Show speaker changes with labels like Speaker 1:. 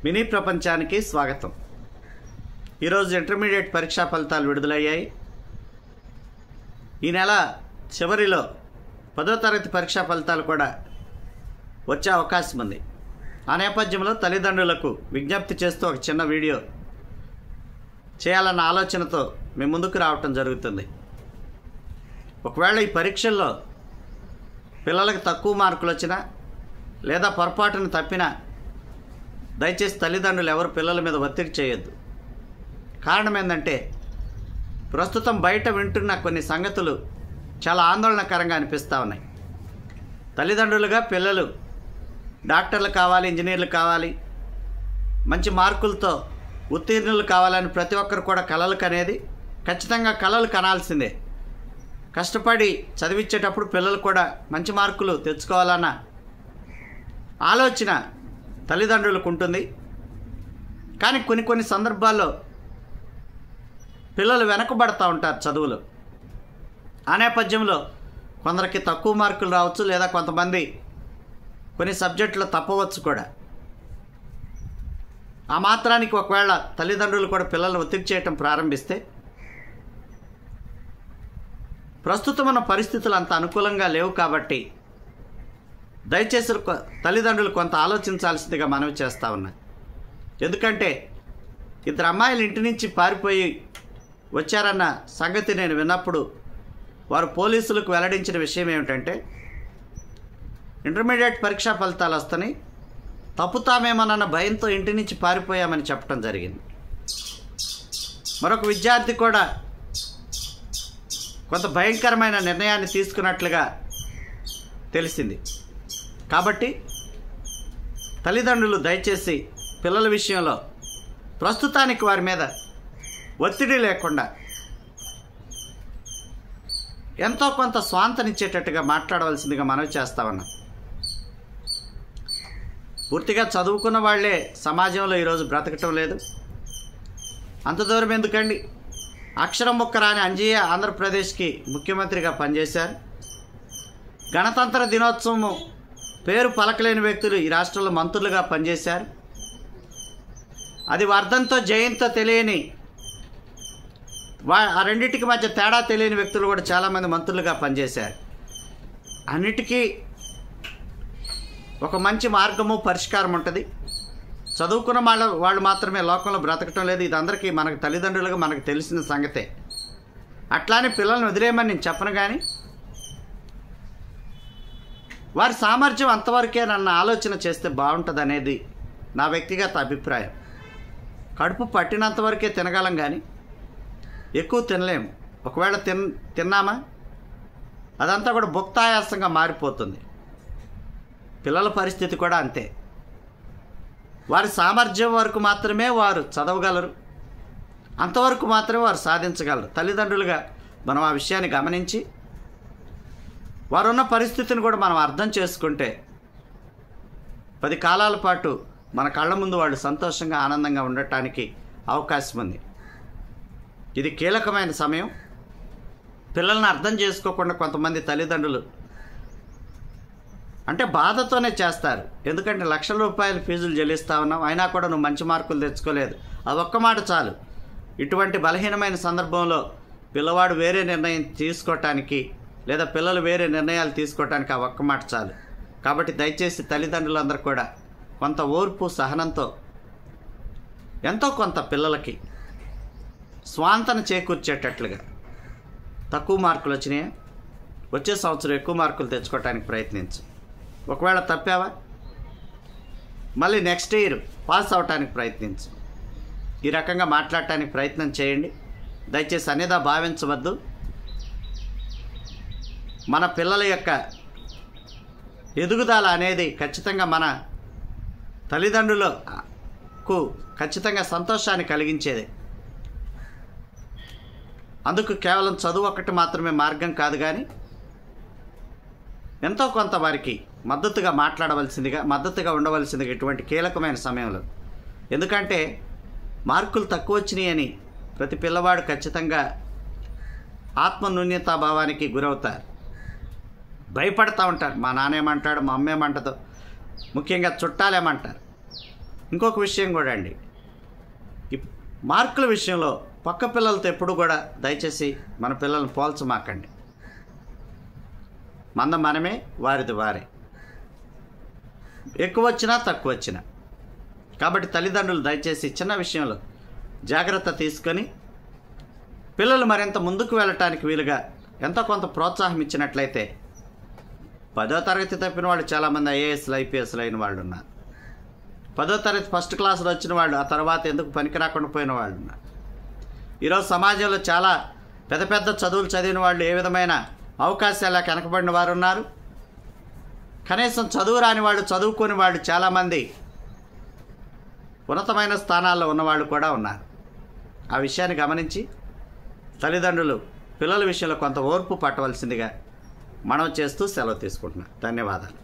Speaker 1: Mini ప్రపంచానికి స్వాగతం. ఈరోజు ఇంటర్మీడియట్ పరీక్షా ఫలితాలు విడుదలయ్యాయి. ఈ నెల చివరిలో 10వ తరగతి పరీక్షా ఫలితాలు కూడా వచ్చే అవకాశం ఉంది. ఆ నేపథ్యంలో తల్లిదండ్రులకు విజ్ఞప్తి చేస్తూ ఒక చిన్న వీడియో చేయాలన్న ఆలోచనతో మేము ముందుకు రావటం జరుగుతుంది. ఒకవేళ ఈ పరీక్షల్లో పిల్లలకు తక్కువ మార్కులు వచ్చినా లేదా పొరపాటును తప్పినా దయచేసి తల్లిదండ్రులు ఎవరు పిల్లల మీద ఒత్తిడి చేయొద్దు. కారణం ఏంటంటే ప్రస్తుతం బయట వింటున్న కొన్ని సంగతులు చాలా ఆందోళనకరంగా అనిపిస్తూ ఉన్నాయి. తల్లిదండ్రులుగా పిల్లలు డాక్టర్లు కావాలి, ఇంజనీర్లు కావాలి, మంచి మార్కులతో ఉత్తీర్ణులు కావాలని ప్రతి ఒక్కరు కూడా కలలు కనేది ఖచ్చితంగా కలలు కనాల్సిందే. కష్టపడి చదివించేటప్పుడు పిల్లలు కూడా మంచి మార్కులు తెచ్చుకోవాలన్న ఆలోచన తల్లిదండ్రులకు ఉంటుంది. కానీ కొన్ని సందర్భాల్లో పిల్లలు వెనకబడతా ఉంటారు చదువులు. ఆ నేపథ్యంలో కొందరికి తక్కువ మార్కులు రావచ్చు, లేదా కొంతమంది కొన్ని సబ్జెక్టులు తప్పవచ్చు కూడా. ఆ మాత్రానికి ఒకవేళ తల్లిదండ్రులు కూడా పిల్లలను ఒత్తిడి చేయటం ప్రారంభిస్తే ప్రస్తుతం ఉన్న పరిస్థితులు అంత అనుకూలంగా లేవు. కాబట్టి దయచేసి తల్లిదండ్రులు కొంత ఆలోచించాల్సిందిగా మనవి చేస్తూ ఉన్నాయి. ఎందుకంటే 2 అమ్మాయిలు ఇంటి నుంచి పారిపోయి వచ్చారన్న సంగతి నేను విన్నప్పుడు వారు పోలీసులకు వెల్లడించిన విషయం ఏమిటంటే, ఇంటర్మీడియట్ పరీక్షా ఫలితాలు వస్తాయి, తప్పుతామేమోనన్న భయంతో ఇంటి నుంచి పారిపోయామని చెప్పడం జరిగింది. మరొక విద్యార్థి కూడా కొంత భయంకరమైన నిర్ణయాన్ని తీసుకున్నట్లుగా తెలిసింది. కాబట్టి తల్లిదండ్రులు దయచేసి పిల్లల విషయంలో ప్రస్తుతానికి వారి మీద ఒత్తిడి లేకుండా ఎంతో కొంత స్వాంతనిచ్చేటట్టుగా మాట్లాడవలసిందిగా మనవి చేస్తా ఉన్నాం. పూర్తిగా చదువుకున్న వాళ్ళే సమాజంలో ఈరోజు బ్రతకటం లేదు. అంత దూరం ఎందుకండి, అక్షరం ముక్క రాని అంజయ్య ఆంధ్రప్రదేశ్కి ముఖ్యమంత్రిగా పనిచేశారు. గణతంత్ర దినోత్సవం పేరు పలకలేని వ్యక్తులు ఈ రాష్ట్రంలో మంత్రులుగా పనిచేశారు. అది వర్ధంతో జయంతో తెలియని ఆ రెండింటికి మధ్య తేడా తెలియని వ్యక్తులు కూడా చాలామంది మంత్రులుగా పనిచేశారు. అన్నిటికీ ఒక మంచి మార్గము పరిష్కారం ఉంటుంది. చదువుకున్న వాళ్ళు మాత్రమే లోకంలో బ్రతకటం లేదు. ఇది అందరికీ మనకు తల్లిదండ్రులుగా మనకు తెలిసిన సంగతే. అట్లానే పిల్లల్ని వదిలేయమని నేను చెప్పను, కానీ వారి సామర్థ్యం అంతవరకే నన్ను ఆలోచన చేస్తే బాగుంటుంది అనేది నా వ్యక్తిగత అభిప్రాయం. కడుపు పట్టినంతవరకే తినగలం, కానీ ఎక్కువ తినలేము. ఒకవేళ తిన్నామా అదంతా కూడా భుక్తాయాసంగా మారిపోతుంది. పిల్లల పరిస్థితి కూడా అంతే. వారి సామర్థ్యం వరకు మాత్రమే వారు చదవగలరు, అంతవరకు మాత్రమే వారు సాధించగలరు. తల్లిదండ్రులుగా మనం ఆ విషయాన్ని గమనించి వారున్న పరిస్థితిని కూడా మనం అర్థం చేసుకుంటే 10 కాలాల పాటు మన కళ్ళ ముందు వాళ్ళు సంతోషంగా ఆనందంగా ఉండటానికి అవకాశం ఉంది. ఇది కీలకమైన సమయం. పిల్లల్ని అర్థం చేసుకోకుండా కొంతమంది తల్లిదండ్రులు అంటే బాధతోనే చేస్తారు. ఎందుకంటే లక్షల రూపాయల ఫీజులు చెల్లిస్తా ఉన్నాం, అయినా కూడా నువ్వు మంచి మార్కులు తెచ్చుకోలేదు. అది ఒక్క మాట చాలు. ఇటువంటి బలహీనమైన సందర్భంలో పిల్లవాడు వేరే నిర్ణయం తీసుకోవటానికి లేదా పిల్లలు వేరే నిర్ణయాలు తీసుకోవటానికి ఆ ఒక్క మాట చాలు. కాబట్టి దయచేసి తల్లిదండ్రులందరూ కూడా కొంత ఓర్పు సహనంతో ఎంతో కొంత పిల్లలకి స్వాంతన చేకూర్చేటట్లుగా, తక్కువ మార్కులు వచ్చినాయా వచ్చే సంవత్సరం ఎక్కువ మార్కులు తెచ్చుకోవటానికి ప్రయత్నించు. ఒకవేళ తప్పావా మళ్ళీ నెక్స్ట్ ఇయర్ పాస్ అవటానికి ప్రయత్నించు. ఈ రకంగా మాట్లాడటానికి ప్రయత్నం చేయండి. దయచేసి అనేదా భావించవద్దు. మన పిల్లల యొక్క ఎదుగుదల అనేది ఖచ్చితంగా మన తల్లిదండ్రులకు ఖచ్చితంగా సంతోషాన్ని కలిగించేది. అందుకు కేవలం చదువు ఒక్కటి మాత్రమే మార్గం కాదు, కానీ ఎంతో కొంత వారికి మద్దతుగా మాట్లాడవలసిందిగా, మద్దతుగా ఉండవలసిందిగా ఇటువంటి కీలకమైన సమయంలో. ఎందుకంటే మార్కులు తక్కువ వచ్చినాయి అని ప్రతి పిల్లవాడు ఖచ్చితంగా ఆత్మన్యూన్యతాభావానికి గురవుతారు, భయపడతా ఉంటారు. మా నాన్న ఏమంటాడు, మా అమ్మ ఏమంటుందో, ముఖ్యంగా చుట్టాలేమంటారు. ఇంకొక విషయం కూడా అండి, ఈ మార్కుల విషయంలో పక్క పిల్లలతో ఎప్పుడు కూడా దయచేసి మన పిల్లల్ని పోల్చమాకండి. మనమే, వారిది వారే, ఎక్కువ వచ్చినా తక్కువ వచ్చినా. కాబట్టి తల్లిదండ్రులు దయచేసి చిన్న విషయంలో జాగ్రత్త తీసుకొని పిల్లలు మరింత ముందుకు వెళ్ళటానికి వీలుగా ఎంతో కొంత ప్రోత్సాహం ఇచ్చినట్లయితే 10వ తరగతి తప్పిన వాళ్ళు చాలామంది ఐఏఎస్లు ఐపీఎస్లు అయిన వాళ్ళు ఉన్నారు. 10వ తరగతి ఫస్ట్ క్లాస్లో వచ్చిన వాళ్ళు ఆ తర్వాత ఎందుకు పనికి రాకుండా పోయిన వాళ్ళు ఉన్నారు. ఈరోజు సమాజంలో చాలా పెద్ద పెద్ద చదువులు చదివిన వాళ్ళు ఏ విధమైన అవకాశాలు వెనకబడిన వారు ఉన్నారు. కనీసం చదువు రాని వాళ్ళు, చదువుకొని వాళ్ళు చాలామంది ఉన్నతమైన స్థానాల్లో ఉన్నవాళ్ళు కూడా ఉన్నారు. ఆ విషయాన్ని గమనించి తల్లిదండ్రులు పిల్లల విషయంలో కొంత ఓర్పు పట్టవలసిందిగా మనం చేస్తూ సెలవు తీసుకుంటున్నాం. ధన్యవాదాలు.